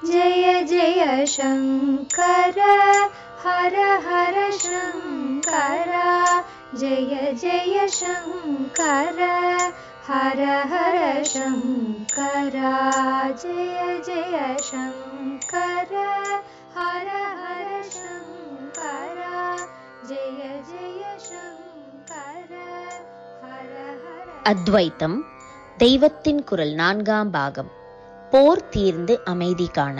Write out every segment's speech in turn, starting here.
जय जय शङ्कर हर हर शङ्कर जय जय शङ्कर हर हर शङ्कर जय जय शङ्कर हर हर शङ्कर जय जय शङ्कर हर हर. அத்வைத்தம் தெய்வத்தின் குரல் 4ஆம் பாகம். போர் தீர்ந்து அமைதி காண.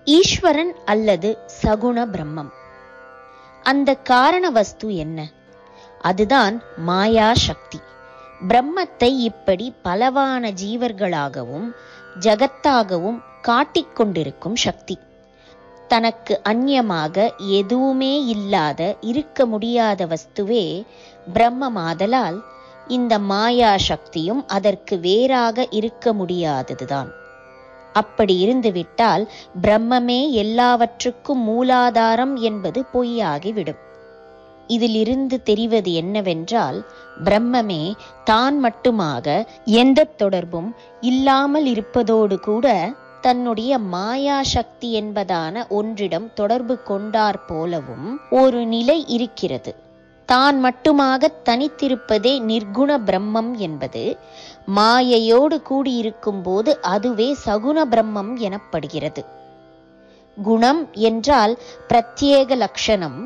ஈஸ்வரன் அல்லது சகுண பிரம்மம். அந்த காரண வஸ்து என்ன? அதுதான் மாயா சக்தி. பிரம்மத்தை இப்படி பலவான ஜீவர்களாகவும் ஜகத்தாகவும் காட்டிக்கொண்டிருக்கும் சக்தி. தனக்கு அந்நியமாக எதுவுமே இல்லாத இருக்க முடியாத வஸ்துவே பிரம்மமாதலால் இந்த மாயா சக்தியும் அதற்கு வேறாக இருக்க முடியாததுதான். அப்படி இருந்துவிட்டால் பிரம்மமே எல்லாவற்றுக்கும் மூலாதாரம் என்பது பொய்யாகிவிடும். இதிலிருந்து தெரிவது என்னவென்றால், பிரம்மமே தான் மட்டுமாக எந்த தொடர்பும் இல்லாமல் இருப்பதோடு கூட தன்னுடைய மாயா சக்தி என்பதான ஒன்றிடம் தொடர்பு கொண்டார் போலவும் ஒரு நிலை இருக்கிறது. தான் மட்டுமாக தனித்திருப்பதே நிர்குண பிரம்மம் என்பது மாயையோடு கூடியிருக்கும் போது அதுவே சகுண பிரம்மம் எனப்படுகிறது. குணம் என்றால் பிரத்யேக லட்சணம்,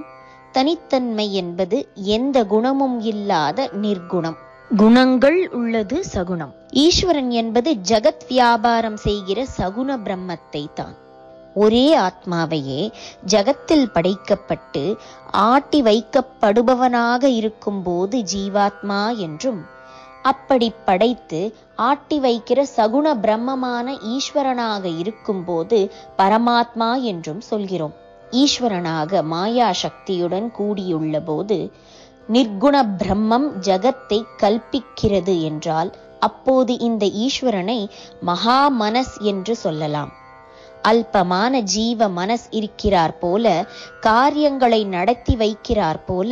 தனித்தன்மை என்பது எந்த குணமும் இல்லாத நிர்குணம். குணங்கள் உள்ளது சகுணம். ஈஸ்வரன் என்பது ஜகத் வியாபாரம் செய்கிற சகுண பிரம்மத்தை தான். ஒரே ஆத்மாவையே ஜகத்தில் படைக்கப்பட்டு ஆட்டி வைக்கப்படுபவனாக இருக்கும் போது ஜீவாத்மா என்றும், அப்படி படைத்து ஆட்டி வைக்கிற சகுண பிரம்மமான ஈஸ்வரனாக இருக்கும் போது பரமாத்மா என்றும் சொல்கிறோம். ஈஸ்வரனாக மாயா சக்தியுடன் கூடியுள்ள போது நிர்குண பிரம்மம் ஜகத்தை கல்பிக்கிறது என்றால் அப்போது இந்த ஈஸ்வரனை மகா மனஸ் என்று சொல்லலாம். அல்பமான ஜீவ மனஸ் இருக்கிறார் போல, காரியங்களை நடத்தி வைக்கிறார் போல,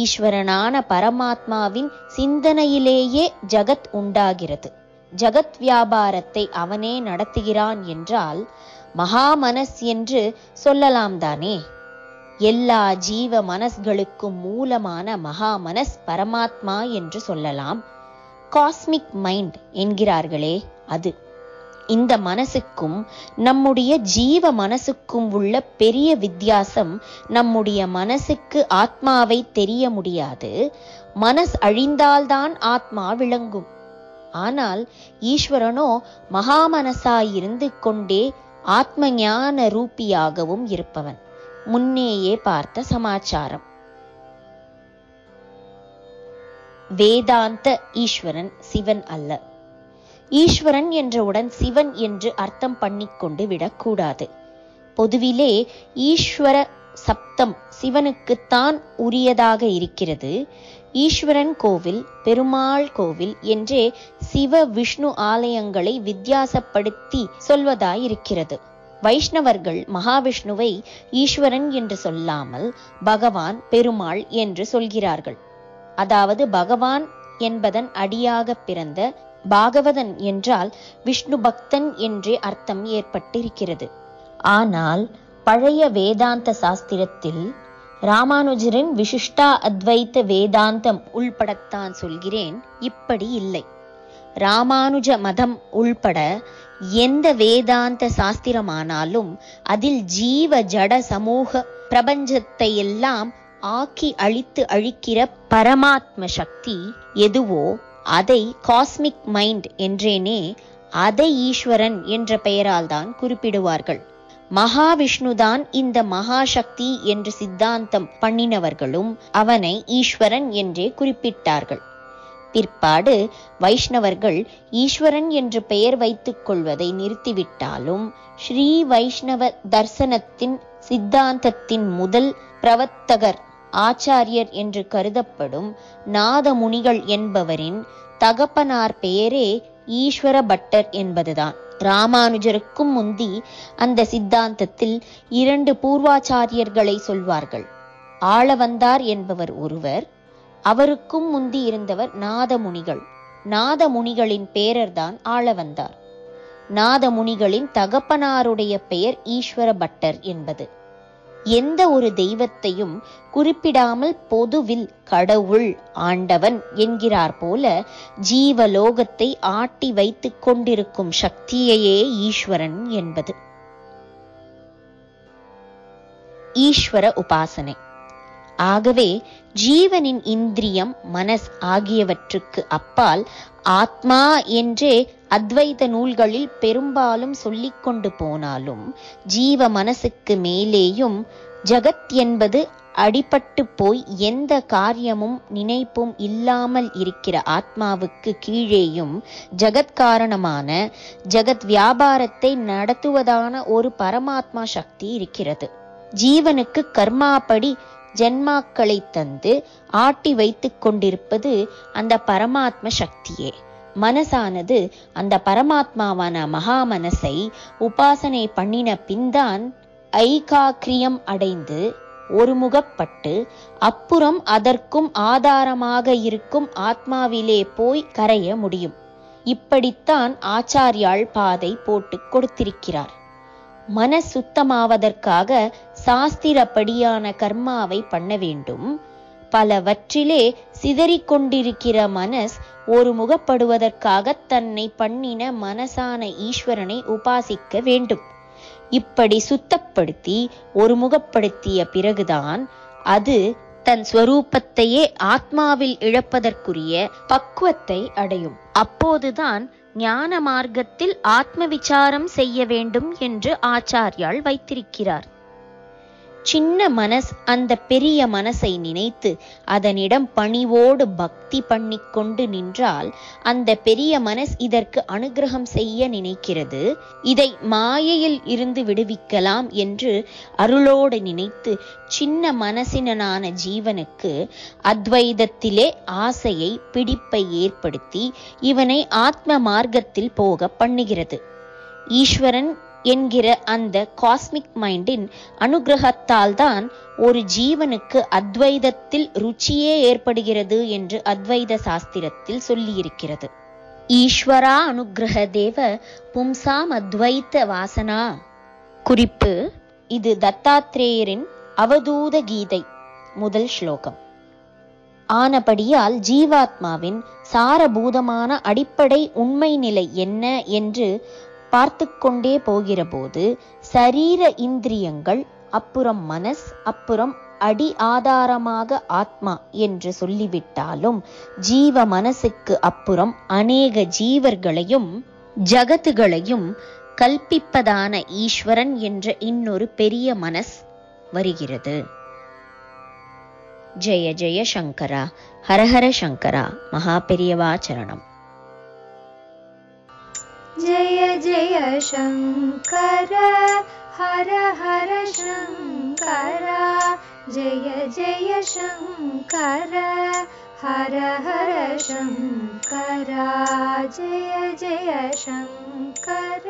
ஈஸ்வரனான பரமாத்மாவின் சிந்தனையிலேயே ஜகத் உண்டாகிறது. ஜகத் வியாபாரத்தை அவனே நடத்துகிறான் என்றால் மகா மனஸ் என்று சொல்லலாம் தானே. எல்லா ஜீவ மனஸ்களுக்கும் மூலமான மகா மனஸ் பரமாத்மா என்று சொல்லலாம். காஸ்மிக் மைண்ட் என்கிறார்களே அது. இந்த மனசுக்கும் நம்முடைய ஜீவ மனசுக்கும் உள்ள பெரிய வித்தியாசம், நம்முடைய மனசுக்கு ஆத்மாவை தெரிய முடியாது. மனஸ் அழிந்தால்தான் ஆத்மா விளங்கும். ஆனால் ஈஸ்வரனோ மகாமனசாயிருந்து கொண்டே ஆத்ம ஞான ரூபியாகவும் இருப்பவன். முன்னேயே பார்த்த சமாச்சாரம். வேதாந்த ஈஸ்வரன் சிவன் அல்ல. ஈஸ்வரன் என்றவுடன் சிவன் என்று அர்த்தம் பண்ணிக்கொண்டு விடக்கூடாது. பொதுவிலே ஈஸ்வர சப்தம் சிவனுக்குத்தான் உரியதாக இருக்கிறது. ஈஸ்வரன் கோவில், பெருமாள் கோவில் என்றே சிவ விஷ்ணு ஆலயங்களை வித்தியாசப்படுத்தி சொல்வதாயிருக்கிறது. வைஷ்ணவர்கள் மகாவிஷ்ணுவை ஈஸ்வரன் என்று சொல்லாமல் பகவான், பெருமாள் என்று சொல்கிறார்கள். அதாவது பகவான் என்பதன் அடியாக பிறந்த பாகவதன் என்றால் விஷ்ணு பக்தன் என்றே அர்த்தம் ஏற்பட்டிருக்கிறது. ஆனால் பழைய வேதாந்த சாஸ்திரத்தில் ராமானுஜரின் விசிஷ்டா அத்வைத்த வேதாந்தம் உள்படத்தான் சொல்கிறேன், இப்படி இல்லை. ராமானுஜ மதம் உள்பட எந்த வேதாந்த சாஸ்திரமானாலும் அதில் ஜீவ ஜட சமூக பிரபஞ்சத்தை எல்லாம் ஆக்கி அழித்து அழிக்கிற பரமாத்ம சக்தி எதுவோ அதை காஸ்மிக் மைண்ட் என்றேனே, அதை ஈஸ்வரன் என்ற பெயரால் தான் குறிப்பிடுவார்கள். மகாவிஷ்ணுதான் இந்த மகாசக்தி என்று சித்தாந்தம் பண்ணினவர்களும் அவனை ஈஸ்வரன் என்றே குறிப்பிட்டார்கள். பிற்பாடு வைஷ்ணவர்கள் ஈஸ்வரன் என்று பெயர் வைத்துக் கொள்வதை நிறுத்திவிட்டாலும் ஸ்ரீ வைஷ்ணவ தர்சனத்தின் சித்தாந்தத்தின் முதல் பிரவர்த்தகர் ஆச்சாரியர் என்று கருதப்படும் நாதமுனிகள் என்பவரின் தகப்பனார் பெயரே ஈஸ்வர பட்டர் என்பதுதான். ராமானுஜருக்கும் முந்தி அந்த சித்தாந்தத்தில் 2 பூர்வாச்சாரியர்களை சொல்வார்கள். ஆளவந்தார் என்பவர் ஒருவர், அவருக்கும் முந்தி இருந்தவர் நாதமுனிகள். நாதமுனிகளின் பேரர்தான் ஆளவந்தார். நாதமுனிகளின் தகப்பனாருடைய பெயர் ஈஸ்வர பட்டர் என்பது. எந்த ஒரு தெய்வத்தையும் குறிப்பிடாமல் பொதுவில் கடவுள், ஆண்டவன் என்கிறார் போல ஜீவலோகத்தை ஆட்டி வைத்துக் கொண்டிருக்கும் சக்தியையே ஈஸ்வரன் என்பது. ஈஸ்வர உபாசனை. ஆகவே ஜீவனின் இந்திரியம், மனஸ் ஆகியவற்றுக்கு அப்பால் ஆத்மா என்றே அத்வைத நூல்களில் பெரும்பாலும் சொல்லிக் கொண்டு போனாலும், ஜீவ மனசுக்கு மேலேயும் ஜகத் என்பது அடிபட்டு போய் எந்த காரியமும் நினைப்பும் இல்லாமல் இருக்கிற ஆத்மாவுக்கு கீழேயும் ஜகத்காரணமான ஜகத் வியாபாரத்தை நடத்துவதான ஒரு பரமாத்மா சக்தி இருக்கிறது. ஜீவனுக்கு கர்மாப்படி ஜென்மாக்களை தந்து ஆட்டி வைத்துக் கொண்டிருப்பது அந்த பரமாத்ம சக்தியே. மனசானது அந்த பரமாத்மாவான மகாமனசை உபாசனை பண்ணின பின்தான் ஐகாக்கிரியம் அடைந்து ஒருமுகப்பட்டு அப்புறம் அதற்கும் ஆதாரமாக இருக்கும் ஆத்மாவிலே போய் கரைய முடியும். இப்படித்தான் ஆச்சாரியாள் பாதை போட்டு கொடுத்திருக்கிறார். மனஸ் சுத்தமாவதற்காக சாஸ்திரப்படியான கர்மாவை பண்ண வேண்டும். பலவற்றிலே சிதறிக்கொண்டிருக்கிற மனஸ் ஒருமுகப்படுவதற்காக தன்னை பண்ணின மனசான ஈஸ்வரனை உபாசிக்க வேண்டும். இப்படி சுத்தப்படுத்தி ஒருமுகப்படுத்திய பிறகுதான் அது தன் ஸ்வரூபத்தையே ஆத்மாவில் இழப்பதற்குரிய பக்குவத்தை அடையும். அப்போதுதான் ஞான மார்க்கத்தில் ஆத்ம விசாரம் செய்ய வேண்டும் என்று ஆச்சாரியால் வைத்திருக்கிறார். சின்ன மனஸ் அந்த பெரிய மனசை நினைத்து அதனிடம் பணிவோடு பக்தி பண்ணிக்கொண்டு நின்றால் அந்த பெரிய மனஸ் இதற்கு அனுகிரகம் செய்ய நினைக்கிறது. இதை மாயையில் இருந்து விடுவிக்கலாம் என்று அருளோடு நினைத்து சின்ன மனசினான ஜீவனுக்கு அத்வைதத்திலே ஆசையை, பிடிப்பை ஏற்படுத்தி இவனை ஆத்ம மார்க்கத்தில் போக பண்ணுகிறது. ஈஸ்வரன் என்கிற அந்த காஸ்மிக் மைண்டின் அனுகிரகத்தால் தான் ஒரு ஜீவனுக்கு அத்வைதத்தில் ருச்சியே ஏற்படுகிறது என்று அத்வைத சாஸ்திரத்தில் சொல்லியிருக்கிறது. ஈஸ்வரா அனுகிரக தேவ பும்சாம் அத்வைத வாசனா. குறிப்பு: இது தத்தாத்ரேயரின் அவதூத கீதை முதல் ஸ்லோகம். ஆனபடியால் ஜீவாத்மாவின் சாரபூதமான அடிப்படை உண்மை நிலை என்ன என்று பார்த்து கொண்டே போகிற போது சரீர இந்திரியங்கள், அப்புறம் மனஸ், அப்புறம் அடி ஆதாரமாக ஆத்மா என்று சொல்லிவிட்டாலும் ஜீவ மனசுக்கு அப்புறம் அநேக ஜீவர்களையும் ஜகத்துகளையும் கல்பிப்பதான ஈஸ்வரன் என்ற இன்னொரு பெரிய மனஸ் வருகிறது. ஜெய ஜெய சங்கரா, ஹரஹர சங்கரா, மகா பெரியவா சரணம். जय जय शंकर हर हर शंकर, जय जय शंकर हर हर शंकर, जय जय शंकर.